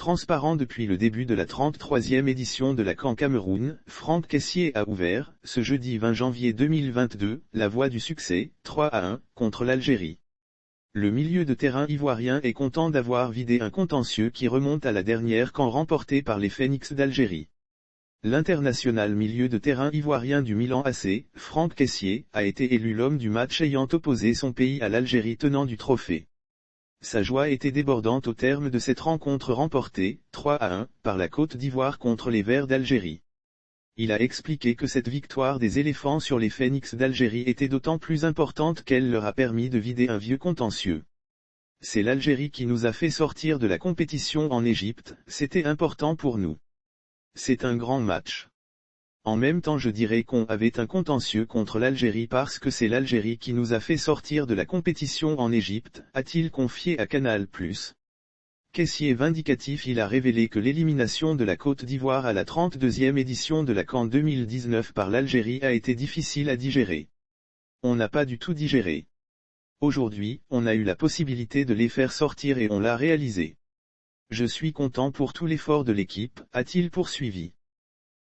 Transparent depuis le début de la 33e édition de la CAN Cameroun, Franck Kessié a ouvert, ce jeudi 20 janvier 2022, la voie du succès, 3-1, contre l'Algérie. Le milieu de terrain ivoirien est content d'avoir vidé un contentieux qui remonte à la dernière CAN remportée par les Phénix d'Algérie. L'international milieu de terrain ivoirien du Milan AC, Franck Kessié, a été élu l'homme du match ayant opposé son pays à l'Algérie tenant du trophée. Sa joie était débordante au terme de cette rencontre remportée, 3-1, par la Côte d'Ivoire contre les Verts d'Algérie. Il a expliqué que cette victoire des éléphants sur les Phénix d'Algérie était d'autant plus importante qu'elle leur a permis de vider un vieux contentieux. C'est l'Algérie qui nous a fait sortir de la compétition en Égypte, c'était important pour nous. C'est un grand match. En même temps je dirais qu'on avait un contentieux contre l'Algérie parce que c'est l'Algérie qui nous a fait sortir de la compétition en Égypte, a-t-il confié à Canal+. Kessié vindicatif. Il a révélé que l'élimination de la Côte d'Ivoire à la 32e édition de la CAN 2019 par l'Algérie a été difficile à digérer. On n'a pas du tout digéré. Aujourd'hui, on a eu la possibilité de les faire sortir et on l'a réalisé. Je suis content pour tout l'effort de l'équipe, a-t-il poursuivi.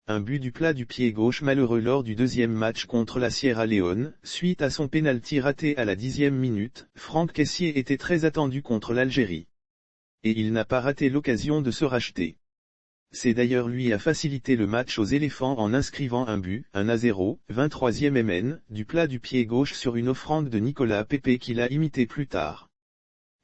Un but du plat du pied gauche malheureux lors du deuxième match contre la Sierra Leone, suite à son pénalty raté à la 10e minute, Franck Kessié était très attendu contre l'Algérie. Et il n'a pas raté l'occasion de se racheter. C'est d'ailleurs lui a facilité le match aux éléphants en inscrivant un but, 1-0, 23e MN, du plat du pied gauche sur une offrande de Nicolas Pepe qu'il a imité plus tard.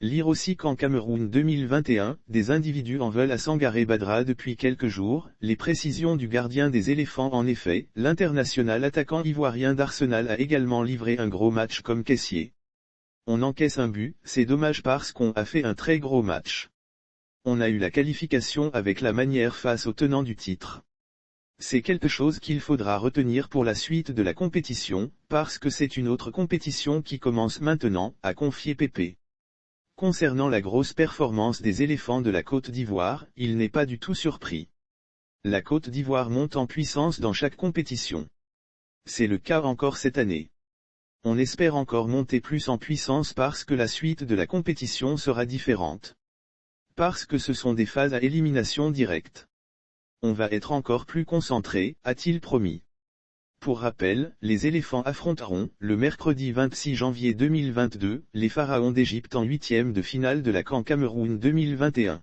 Lire aussi qu'en Cameroun 2021, des individus en veulent à Sangaré Badra depuis quelques jours, les précisions du gardien des éléphants. En effet, l'international attaquant ivoirien d'Arsenal a également livré un gros match comme Kessié. On encaisse un but, c'est dommage parce qu'on a fait un très gros match. On a eu la qualification avec la manière face au tenant du titre. C'est quelque chose qu'il faudra retenir pour la suite de la compétition, parce que c'est une autre compétition qui commence maintenant, a confié Pepe. Concernant la grosse performance des éléphants de la Côte d'Ivoire, il n'est pas du tout surpris. La Côte d'Ivoire monte en puissance dans chaque compétition. C'est le cas encore cette année. On espère encore monter plus en puissance parce que la suite de la compétition sera différente. Parce que ce sont des phases à élimination directe. On va être encore plus concentré, a-t-il promis. Pour rappel, les éléphants affronteront, le mercredi 26 janvier 2022, les pharaons d'Égypte en 8e de finale de la CAN Cameroun 2021.